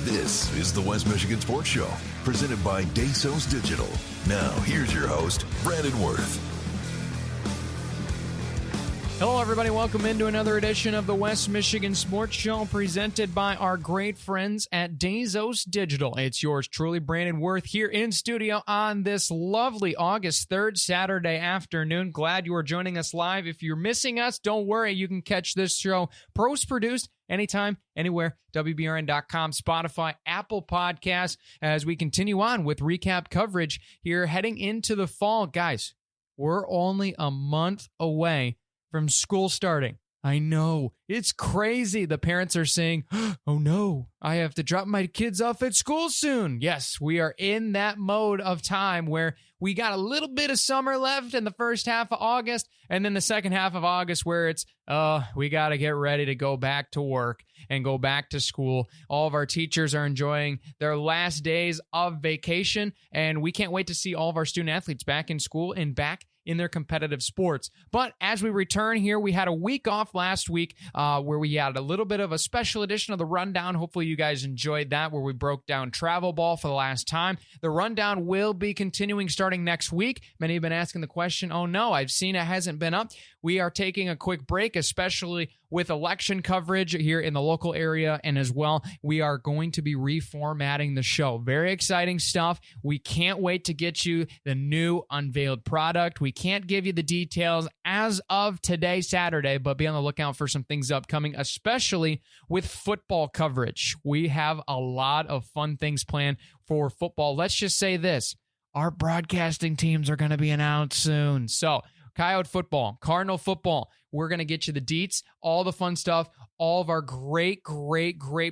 This is the West Michigan Sports Show, presented by Dasos Digital. Now, here's your host, Brandon Wirth. Hello, everybody. Welcome into another edition of the West Michigan Sports Show, presented by our great friends at Dasos Digital. It's yours truly, Brandon Wirth, here in studio on this lovely August 3rd, Saturday afternoon. Glad you are joining us live. If you're missing us, don't worry. You can catch this show post-produced anytime, anywhere, WBRN.com, Spotify, Apple Podcasts, as we continue on with recap coverage here heading into the fall. Guys, we're only a month away from school starting. I know, it's crazy. The parents are saying, oh no, I have to drop my kids off at school soon. Yes, we are in that mode of time where we got a little bit of summer left in the first half of August, and then the second half of August where it's, we got to get ready to go back to work and go back to school. All of our teachers are enjoying their last days of vacation, and we can't wait to see all of our student athletes back in school and back in their competitive sports. But as we return here, we had a week off last week where we had a little bit of a special edition of the Rundown. Hopefully you guys enjoyed that, where we broke down travel ball for the last time. The Rundown will be continuing starting next week. Many have been asking the question, oh no, I've seen it hasn't been up. We are taking a quick break, especially with election coverage here in the local area, and as well, we are going to be reformatting the show. Very exciting stuff. We can't wait to get you the new unveiled product. We can't give you the details as of today, Saturday, but be on the lookout for some things upcoming, especially with football coverage. We have a lot of fun things planned for football. Let's just say this, our broadcasting teams are going to be announced soon. So, Coyote football, Cardinal football, we're going to get you the deets, all the fun stuff. All of our great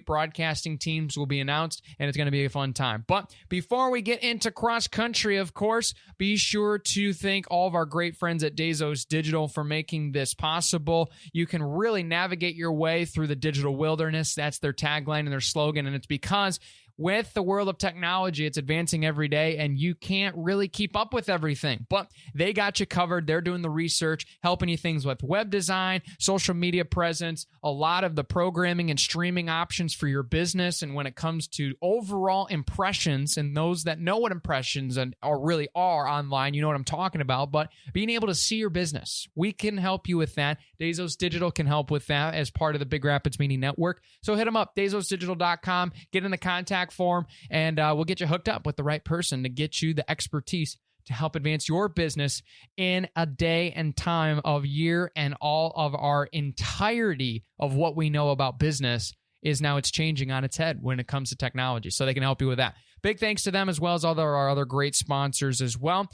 broadcasting teams will be announced, and it's going to be a fun time. But before we get into cross country, of course, be sure to thank all of our great friends at Dasos Digital for making this possible. You can really navigate your way through the digital wilderness. That's their tagline and their slogan, and it's because with the world of technology, it's advancing every day, and you can't really keep up with everything. But they got you covered. They're doing the research, helping you things with web design, social media presence, a lot of the programming and streaming options for your business. And when it comes to overall impressions, and those that know what impressions are really are online, you know what I'm talking about, but being able to see your business, we can help you with that. Dasos Digital can help with that as part of the Big Rapids Media Network. So hit them up, dasosdigital.com, get in the contact form, and we'll get you hooked up with the right person to get you the expertise to help advance your business in a day and time of year. And all of our entirety of what we know about business is now it's changing on its head when it comes to technology. So they can help you with that. Big thanks to them, as well as all our other great sponsors as well,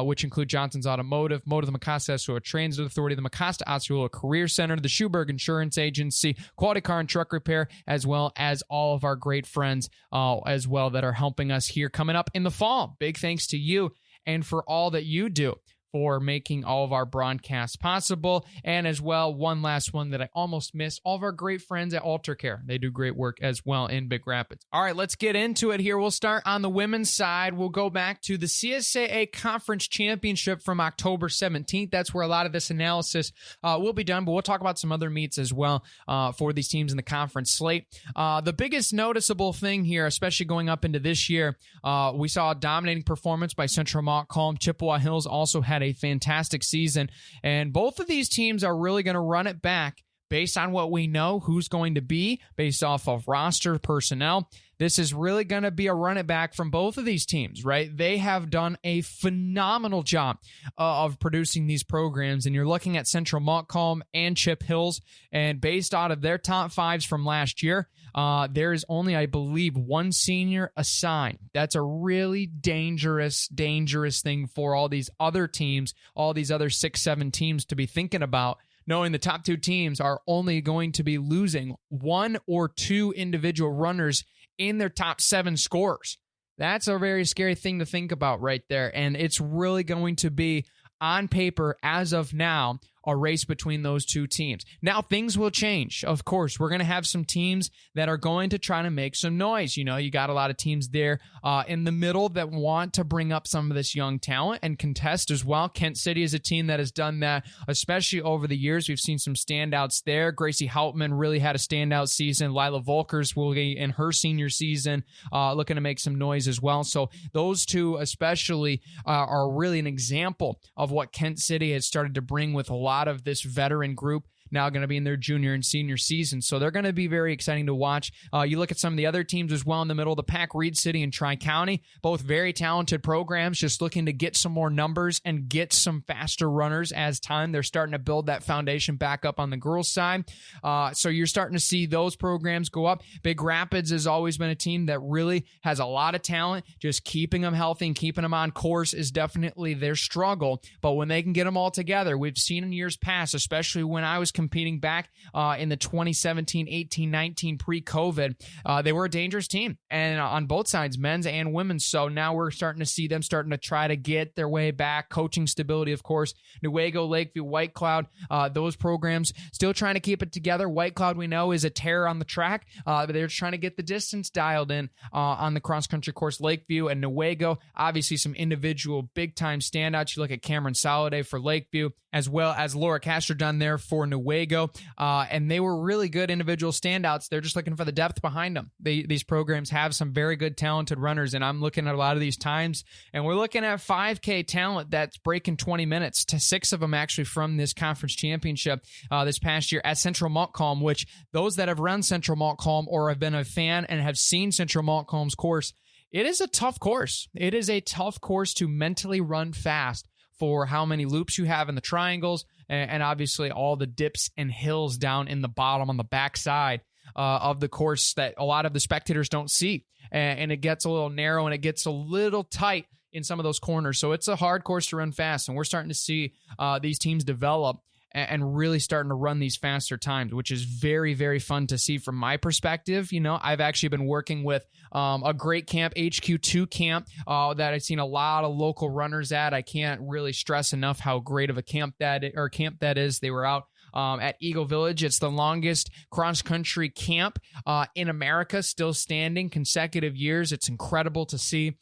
which include Johnson's Automotive, Motor the Mecosta Osceola Transit Authority, the Mecosta Osceola Career Center, the Schuberg Insurance Agency, Quality Car and Truck Repair, as well as all of our great friends as well that are helping us here coming up in the fall. Big thanks to you and for all that you do for making all of our broadcasts possible. And as well, one last one that I almost missed, all of our great friends at Alter Care. They do great work as well in Big Rapids. All right, let's get into it here. We'll start on the women's side. We'll go back to the CSAA Conference Championship from October 17th. That's where a lot of this analysis will be done, but we'll talk about some other meets as well for these teams in the conference slate. The biggest noticeable thing here, especially going up into this year, we saw a dominating performance by Central Montcalm. Chippewa Hills also had a fantastic season, and both of these teams are really going to run it back based on what we know who's going to be based off of roster personnel. This is really going to be a run it back from both of these teams, right? They have done a phenomenal job of producing these programs, and you're looking at Central Montcalm and Chip Hills, and based out of their top fives from last year, there is only, I believe, one senior assigned. That's a really dangerous thing for all these other teams, all these other 6-7 teams to be thinking about, knowing the top two teams are only going to be losing one or two individual runners in their top 7 scorers. That's a very scary thing to think about right there. And it's really going to be, on paper, as of now, a race between those two teams. Now, things will change. Of course, we're going to have some teams that are going to try to make some noise. You got a lot of teams there in the middle that want to bring up some of this young talent and contest as well. Kent City is a team that has done that, especially over the years. We've seen some standouts there. Gracie Houtman really had a standout season. Lila Volkers will be in her senior season looking to make some noise as well. So those two especially are really an example of what Kent City has started to bring with a lot of this veteran group now going to be in their junior and senior season. So they're going to be very exciting to watch. You look at some of the other teams as well in the middle, the Pack Reed City and Tri-County, both very talented programs, just looking to get some more numbers and get some faster runners as time. They're starting to build that foundation back up on the girls' side. So you're starting to see those programs go up. Big Rapids has always been a team that really has a lot of talent. Just keeping them healthy and keeping them on course is definitely their struggle. But when they can get them all together, we've seen in years past, especially when I was competing back in the 2017, 18, 19 pre-COVID, they were a dangerous team, and on both sides, men's and women's. So now we're starting to see them starting to try to get their way back. Coaching stability, of course. Newaygo, Lakeview, White Cloud, those programs still trying to keep it together. White Cloud, we know, is a terror on the track, but they're trying to get the distance dialed in on the cross-country course. Lakeview and Newaygo, obviously some individual big-time standouts. You look at Cameron Soliday for Lakeview, as well as Laura Castrodon there for Newaygo, and they were really good individual standouts. They're just looking for the depth behind them. These programs have some very good, talented runners, and I'm looking at a lot of these times, and we're looking at 5K talent that's breaking 20 minutes, to 6 of them actually from this conference championship this past year at Central Montcalm, which those that have run Central Montcalm or have been a fan and have seen Central Montcalm's course, it is a tough course. It is a tough course to mentally run fast for how many loops you have in the triangles, and obviously all the dips and hills down in the bottom on the backside of the course that a lot of the spectators don't see. And it gets a little narrow and it gets a little tight in some of those corners. So it's a hard course to run fast, and we're starting to see these teams develop and really starting to run these faster times, which is very, very fun to see from my perspective. I've actually been working with a great camp, HQ2 camp, that I've seen a lot of local runners at. I can't really stress enough how great of a camp that is. They were out at Eagle Village. It's the longest cross-country camp in America, still standing consecutive years. It's incredible to see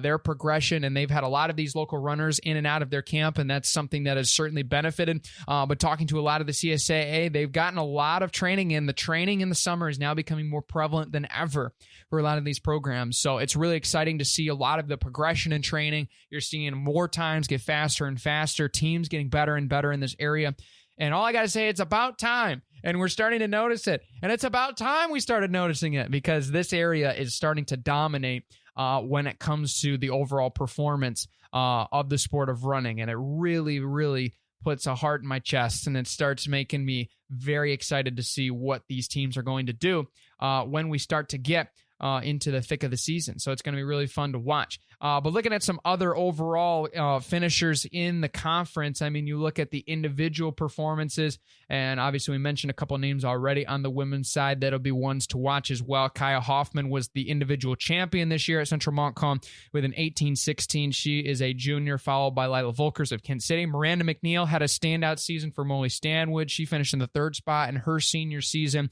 their progression, and they've had a lot of these local runners in and out of their camp, and that's something that has certainly benefited. But talking to a lot of the CSAA, they've gotten a lot of training in. The training in the summer is now becoming more prevalent than ever for a lot of these programs. So it's really exciting to see a lot of the progression in training. You're seeing more times get faster and faster, teams getting better and better in this area. And all I got to say, it's about time. And we're starting to notice it. And it's about time we started noticing it, because this area is starting to dominate when it comes to the overall performance of the sport of running. And it really, really puts a heart in my chest, and it starts making me very excited to see what these teams are going to do when we start to get into the thick of the season. So it's going to be really fun to watch. But looking at some other overall finishers in the conference, I mean, you look at the individual performances, and obviously we mentioned a couple names already on the women's side that'll be ones to watch as well. Kaya Hoffman was the individual champion this year at Central Montcalm with an 18-16. She is a junior, followed by Lila Volkers of Kent City. Miranda McNeil had a standout season for Molly Stanwood. She finished in the 3rd spot in her senior season.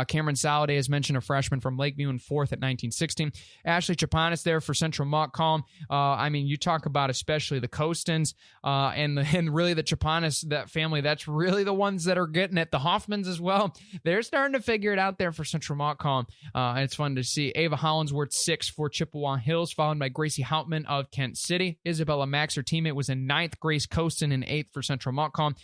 Cameron Soliday, as mentioned, a freshman from Lakeview, in 4th at 19-16. Ashley Chapanis there for Central Montcalm. I mean, you talk about especially the Costans and really the Chapanis, that family, that's really the ones that are getting it. The Hoffmans as well. They're starting to figure it out there for Central Montcalm. And it's fun to see. Ava Hollinsworth, 6th for Chippewa Hills, followed by Gracie Houtman of Kent City. Isabella Max, her teammate, was in 9th. Grace Costin in 8th for Central Montcalm.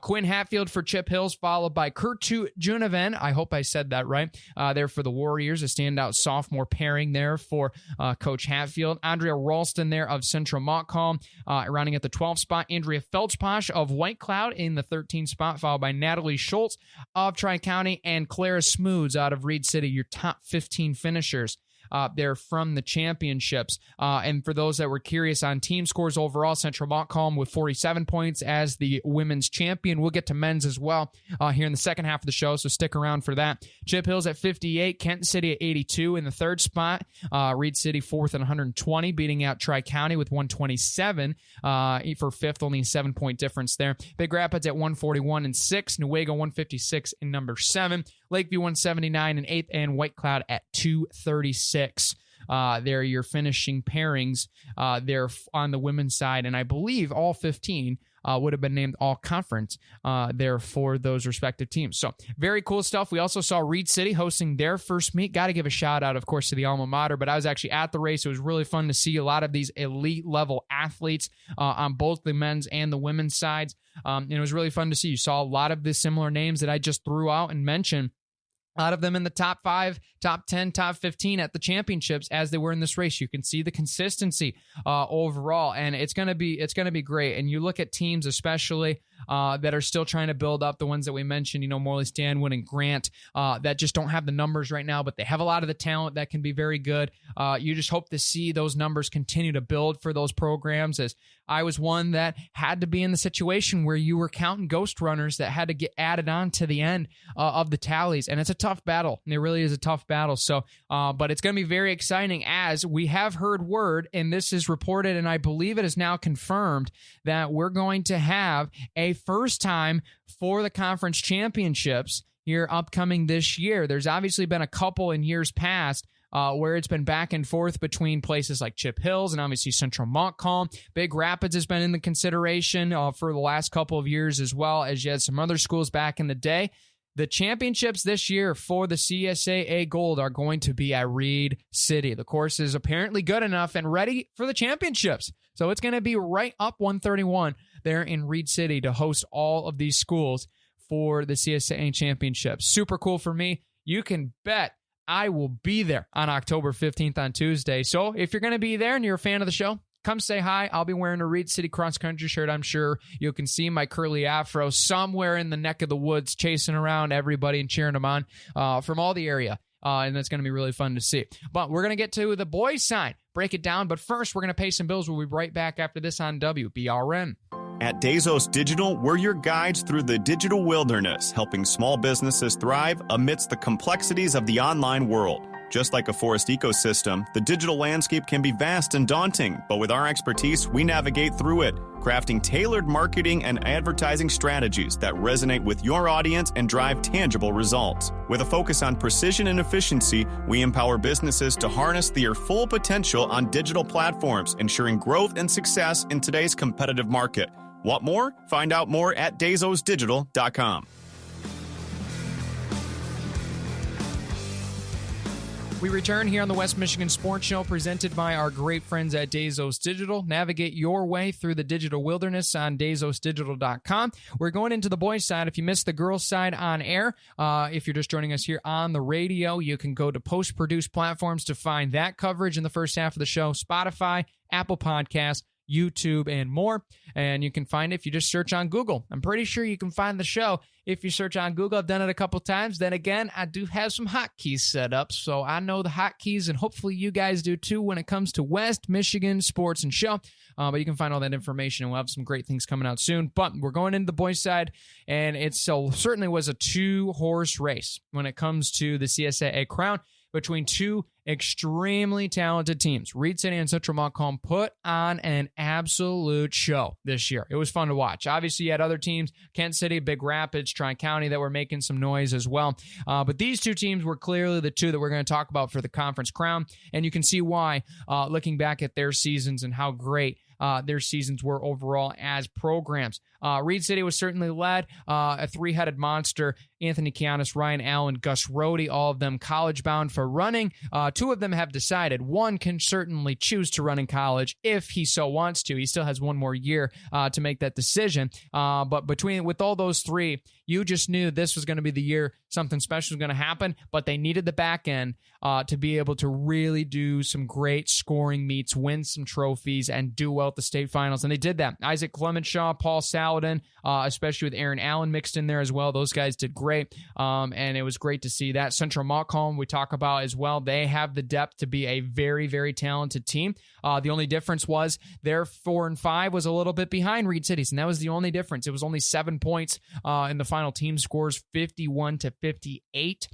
Quinn Hatfield for Chip Hills, followed by Kurtu Junaven. I hope I said that right. There for the Warriors, a standout sophomore pairing there for Coach Hatfield. Andrea Ralston there of Central Montcalm, rounding at the 12th spot. Andrea Feltzposh of White Cloud in the 13th spot, followed by Natalie Schultz of Tri-County and Clara Smoods out of Reed City, your top 15 finishers there from the championships. And for those that were curious on team scores overall, Central Montcalm with 47 points as the women's champion. We'll get to men's as well here in the second half of the show, so stick around for that. Chip Hills at 58, Kenton City at 82 in the third spot. Reed City fourth at 120, beating out Tri-County with 127 for fifth, only a 7-point difference there. Big Rapids at 141 and 6, Newaygo 156 in number 7, Lakeview 179 and 8th, and White Cloud at 236. There are your finishing pairings there on the women's side, and I believe all 15 would have been named all conference there for those respective teams. So very cool stuff. We also saw Reed City hosting their first meet. Got to give a shout out, of course, to the alma mater, but I was actually at the race. It was really fun to see a lot of these elite level athletes on both the men's and the women's sides. And it was really fun to see. You saw a lot of the similar names that I just threw out and mentioned. A lot of them in the top 5, top 10, top 15 at the championships as they were in this race. You can see the consistency overall, and it's gonna be great. And you look at teams, especially that are still trying to build up, the ones that we mentioned, Morley, Stanwood, and Grant, that just don't have the numbers right now, but they have a lot of the talent that can be very good. You just hope to see those numbers continue to build for those programs, as I was one that had to be in the situation where you were counting ghost runners that had to get added on to the end of the tallies, and it's a tough battle. It really is a tough battle. So, but it's going to be very exciting, as we have heard word, and this is reported, and I believe it is now confirmed, that we're going to have a first time for the conference championships here upcoming this year. There's obviously been a couple in years past where it's been back and forth between places like Chip Hills and obviously Central Montcalm. Big Rapids has been in the consideration for the last couple of years, as well as you had some other schools back in the day. The championships this year for the CSAA Gold are going to be at Reed City. The course is apparently good enough and ready for the championships. So it's going to be right up 131 there in Reed City to host all of these schools for the CSAA championships. Super cool for me. You can bet I will be there on October 15th on Tuesday. So if you're going to be there and you're a fan of the show, come say hi. I'll be wearing a Reed City cross-country shirt. I'm sure you can see my curly afro somewhere in the neck of the woods, chasing around everybody and cheering them on from all the area. And that's going to be really fun to see. But we're going to get to the boys' side, break it down. But first, we're going to pay some bills. We'll be right back after this on WBRN. At Dazos Digital, we're your guides through the digital wilderness, helping small businesses thrive amidst the complexities of the online world. Just like a forest ecosystem, the digital landscape can be vast and daunting, but with our expertise, we navigate through it, crafting tailored marketing and advertising strategies that resonate with your audience and drive tangible results. With a focus on precision and efficiency, we empower businesses to harness their full potential on digital platforms, ensuring growth and success in today's competitive market. Want more? Find out more at DazosDigital.com. We return here on the West Michigan Sports Show, presented by our great friends at Dazos Digital. Navigate your way through the digital wilderness on DazosDigital.com. We're going into the boys' side. If you missed the girls' side on air, if you're just joining us here on the radio, you can go to post-produced platforms to find that coverage in the first half of the show: Spotify, Apple Podcasts, YouTube, and more. And you can find it if you just search on Google. I'm pretty sure you can find the show if you search on Google. I've done it a couple times. Then again, I do have some hotkeys set up, so I know the hotkeys, and hopefully you guys do too when it comes to West Michigan Sports and Show. But you can find all that information, and we'll have some great things coming out soon. But we're going into the boys' side, and it certainly was a two-horse race when it comes to the CSAA crown between two extremely talented teams. Reed City and Central Montcalm put on an absolute show this year. It was fun to watch. Obviously, you had other teams, Kent City, Big Rapids, Tri-County, that were making some noise as well. But these two teams were clearly the two that we're going to talk about for the conference crown, and you can see why, looking back at their seasons and how great their seasons were overall as programs. Reed City was certainly led, a three-headed monster: Anthony Kianis, Ryan Allen, Gus Rohde, all of them college-bound for running. Two of them have decided. One can certainly choose to run in college if he so wants to. He still has one more year to make that decision. But with all those three, you just knew this was going to be the year something special was going to happen, but they needed the back end to be able to really do some great scoring meets, win some trophies, and do well at the state finals, and they did that. Isaac Clemenshaw, Paul Saladin, especially with Aaron Allen mixed in there as well. Those guys did great, and it was great to see that. Central Montcalm, we talk about as well. They have the depth to be a very, very talented team. The only difference was their 4-5 was a little bit behind Reed City's, and that was the only difference. It was only 7 points in the final team scores, 51-58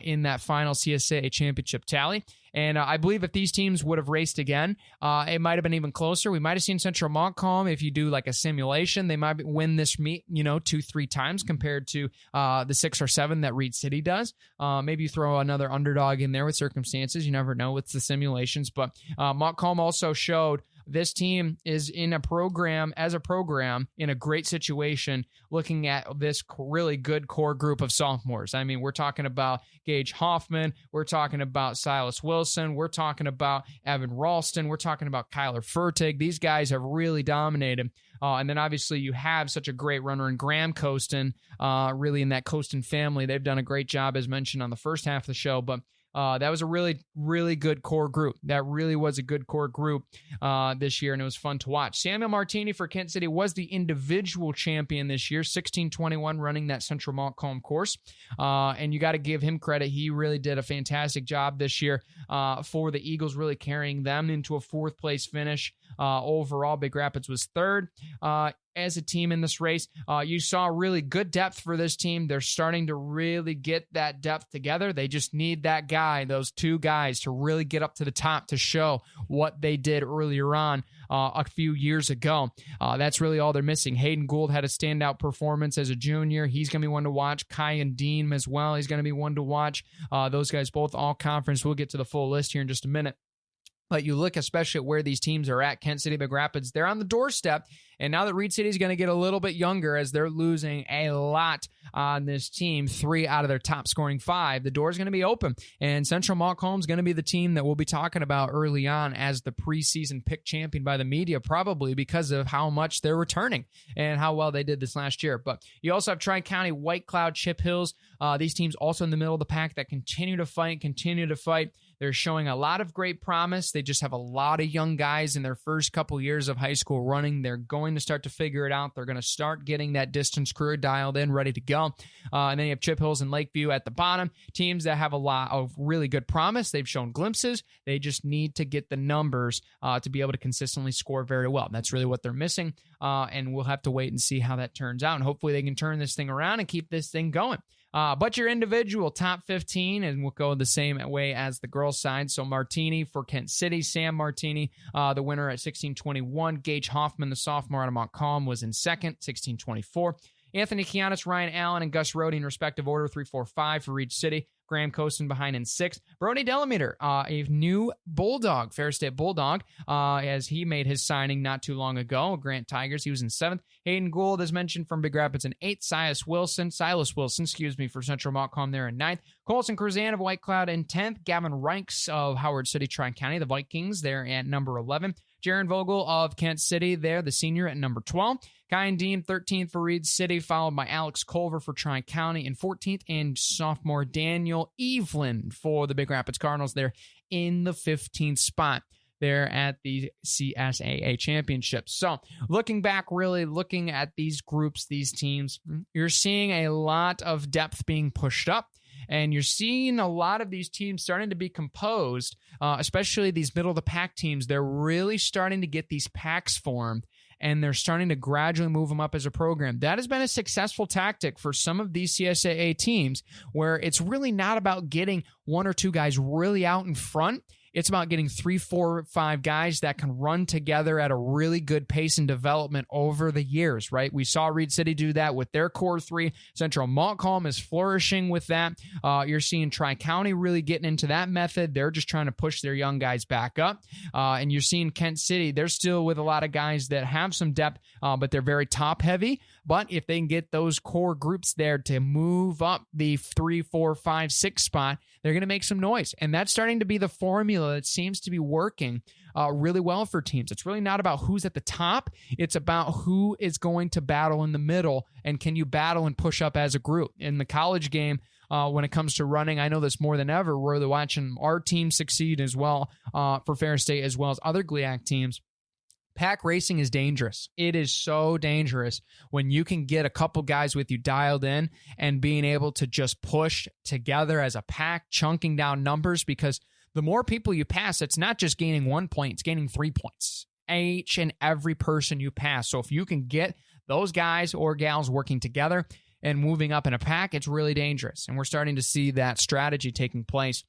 in that final CSAA championship tally. And I believe if these teams would have raced again, it might have been even closer. We might have seen Central Montcalm, if you do like a simulation, they might win this meet, 2-3 times compared to the 6 or 7 that Reed City does. Maybe you throw another underdog in there with circumstances. You never know with the simulations. But Montcalm also showed this team is in a program in a great situation looking at this really good core group of sophomores. I mean, we're talking about Gage Hoffman. We're talking about Silas Wilson. We're talking about Evan Ralston. We're talking about Kyler Furtig. These guys have really dominated. And then obviously you have such a great runner in Graham Costin, really in that Costin family. They've done a great job, as mentioned on the first half of the show, but that was a really, really good core group. That really was a good core group this year, and it was fun to watch. Samuel Martini for Kent City was the individual champion this year, 16:21 running that Central Montcalm course. And you got to give him credit. He really did a fantastic job this year for the Eagles, really carrying them into a 4th place finish. Overall, Big Rapids was 3rd. As a team in this race, you saw really good depth for this team. They're starting to really get that depth together. They just need that guy, those 2 guys, to really get up to the top to show what they did earlier on a few years ago. That's really all they're missing. Hayden Gould had a standout performance as a junior. He's going to be one to watch. Kai and Dean as well. He's going to be one to watch. Those guys both all conference. We'll get to the full list here in just a minute. But you look especially at where these teams are at, Kent City, Big Rapids, they're on the doorstep. And now that Reed City is going to get a little bit younger as they're losing a lot on this team, 3 out of their top scoring 5, the door is going to be open. And Central Montcalm is going to be the team that we'll be talking about early on as the preseason pick champion by the media, probably because of how much they're returning and how well they did this last year. But you also have Tri-County, White Cloud, Chip Hills. These teams also in the middle of the pack that continue to fight. They're showing a lot of great promise. They just have a lot of young guys in their first couple years of high school running. They're going to start to figure it out. They're going to start getting that distance career dialed in, ready to go. And then you have Chip Hills and Lakeview at the bottom. Teams that have a lot of really good promise. They've shown glimpses. They just need to get the numbers to be able to consistently score very well. That's really what they're missing. And we'll have to wait and see how that turns out. And hopefully they can turn this thing around and keep this thing going. But your individual top 15, and we'll go the same way as the girls' side. So Martini for Kent City, Sam Martini, the winner at 16:21. Gage Hoffman, the sophomore out of Montcalm, was in second, 16:24. Anthony Kianis, Ryan Allen, and Gus Rohde in respective order, 3, 4, 5 for each city. Graham Costin behind in 6th. Brody Delameter, a new Bulldog, Fair State Bulldog, as he made his signing not too long ago. Grant Tigers, he was in 7th. Hayden Gould, as mentioned, from Big Rapids in 8th. Silas Wilson, for Central Montcalm there in 9th. Colson Cruzan of White Cloud in 10th. Gavin Reichs of Howard City, Tri-County, the Vikings, there at number 11. Jaron Vogel of Kent City there, the senior, at number 12. Kai and Dean, 13th for Reed City, followed by Alex Culver for Tri-County in 14th, and sophomore Daniel Evelyn for the Big Rapids Cardinals there in the 15th spot there at the CSAA Championship. So looking back, really looking at these groups, these teams, you're seeing a lot of depth being pushed up. And you're seeing a lot of these teams starting to be composed, especially these middle-of-the-pack teams. They're really starting to get these packs formed, and they're starting to gradually move them up as a program. That has been a successful tactic for some of these CSAA teams, where it's really not about getting 1 or 2 guys really out in front. It's about getting 3, 4, 5 guys that can run together at a really good pace and development over the years, right? We saw Reed City do that with their core 3. Central Montcalm is flourishing with that. You're seeing Tri-County really getting into that method. They're just trying to push their young guys back up. And you're seeing Kent City, they're still with a lot of guys that have some depth, but they're very top heavy. But if they can get those core groups there to move up the 3, 4, 5, 6 spot, they're going to make some noise. And that's starting to be the formula that seems to be working really well for teams. It's really not about who's at the top. It's about who is going to battle in the middle, and can you battle and push up as a group. In the college game, when it comes to running, I know this more than ever. We're watching our team succeed as well for Fair State, as well as other GLIAC teams. Pack racing is dangerous. It is so dangerous when you can get a couple guys with you dialed in and being able to just push together as a pack, chunking down numbers, because the more people you pass, it's not just gaining 1 point, it's gaining 3 points. Each and every person you pass. So if you can get those guys or gals working together and moving up in a pack, it's really dangerous. And we're starting to see that strategy taking place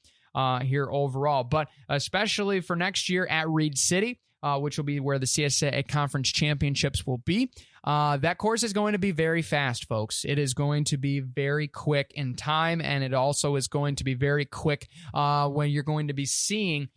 here overall. But especially for next year at Reed City, which will be where the CSAA Conference Championships will be. That course is going to be very fast, folks. It is going to be very quick in time, and it also is going to be very quick when you're going to be seeing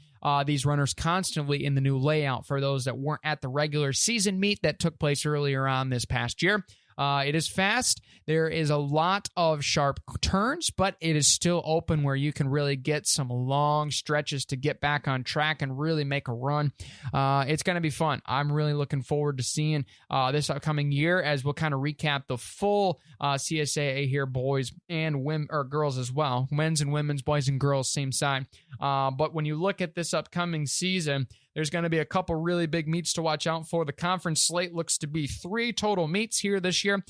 these runners constantly in the new layout for those that weren't at the regular season meet that took place earlier on this past year. It is fast. There is a lot of sharp turns, but it is still open where you can really get some long stretches to get back on track and really make a run. It's going to be fun. I'm really looking forward to seeing this upcoming year as we'll kind of recap the full CSAA here, boys and women, or girls as well, men's and women's, boys and girls, same side. But when you look at this upcoming season, there's going to be a couple really big meets to watch out for. The conference slate looks to be 3 total meets here this year.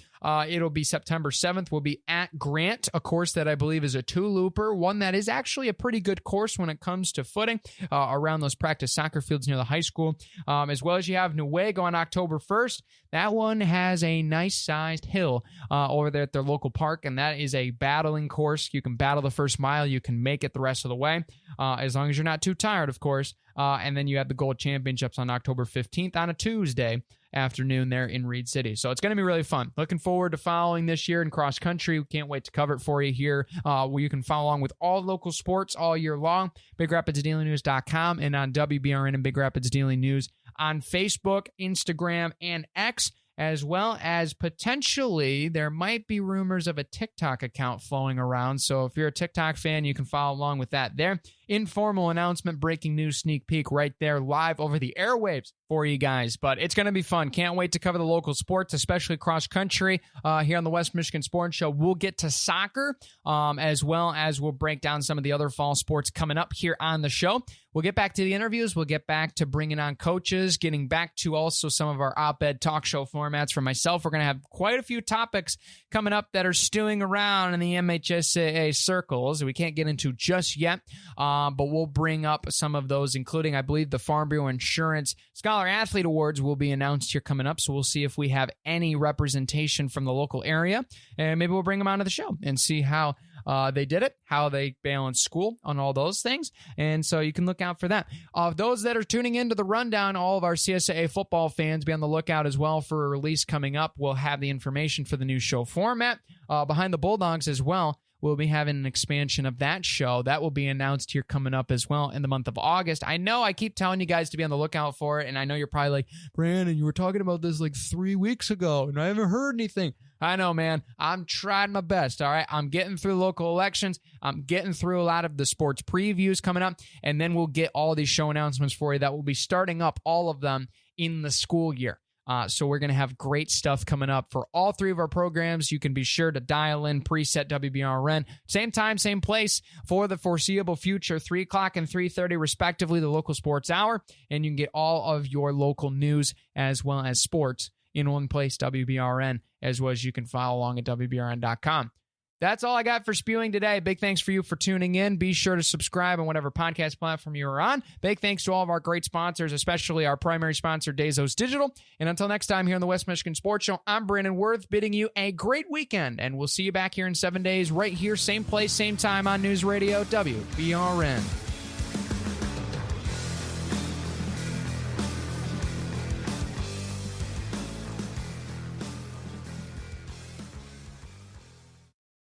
It'll be September 7th. We'll be at Grant, a course that I believe is a 2-looper, one that is actually a pretty good course when it comes to footing around those practice soccer fields near the high school. As well as you have Newego on October 1st. That one has a nice-sized hill over there at their local park, and that is a battling course. You can battle the first mile. You can make it the rest of the way, as long as you're not too tired, of course. And then you have the Gold Championships on October 15th on a Tuesday afternoon there in Reed City. So it's going to be really fun. Looking forward to following this year in cross country. We can't wait to cover it for you here, where you can follow along with all local sports all year long. BigRapidsDailyNews.com and on WBRN and Big Rapids Daily News on Facebook, Instagram, and X, as well as potentially there might be rumors of a TikTok account flowing around. So if you're a TikTok fan, you can follow along with that there. Informal announcement, breaking news, sneak peek right there live over the airwaves for you guys. But it's going to be fun. Can't wait to cover the local sports, especially cross country here on the West Michigan Sports Show. We'll get to soccer as well as we'll break down some of the other fall sports coming up here on the show. We'll get back to the interviews. We'll get back to bringing on coaches, getting back to also some of our op-ed talk show formats for myself. We're going to have quite a few topics coming up that are stewing around in the MHSAA circles we can't get into just yet, but we'll bring up some of those, including, I believe, the Farm Bureau Insurance Scholar Athlete Awards will be announced here coming up, so we'll see if we have any representation from the local area, and maybe we'll bring them onto the show and see how they did it, how they balance school on all those things. And so you can look out for that. Those that are tuning into the rundown, all of our CSAA football fans, be on the lookout as well for a release coming up. We'll have the information for the new show format. Behind the Bulldogs as well, we'll be having an expansion of that show. That will be announced here coming up as well in the month of August. I know I keep telling you guys to be on the lookout for it, and I know you're probably like, Brandon, you were talking about this like 3 weeks ago, and I haven't heard anything. I know, man. I'm trying my best, all right? I'm getting through local elections. I'm getting through a lot of the sports previews coming up, and then we'll get all these show announcements for you that will be starting up, all of them, in the school year. So we're going to have great stuff coming up for all 3 of our programs. You can be sure to dial in preset WBRN. Same time, same place for the foreseeable future, 3 o'clock and 3:30 respectively, the local sports hour. And you can get all of your local news as well as sports in one place, WBRN, as well as you can follow along at WBRN.com. That's all I got for spewing today. Big thanks for you for tuning in. Be sure to subscribe on whatever podcast platform you are on. Big thanks to all of our great sponsors, especially our primary sponsor, Dazos Digital. And until next time here on the West Michigan Sports Show, I'm Brandon Wirth, bidding you a great weekend. And we'll see you back here in 7 days, right here, same place, same time on News Radio WBRN.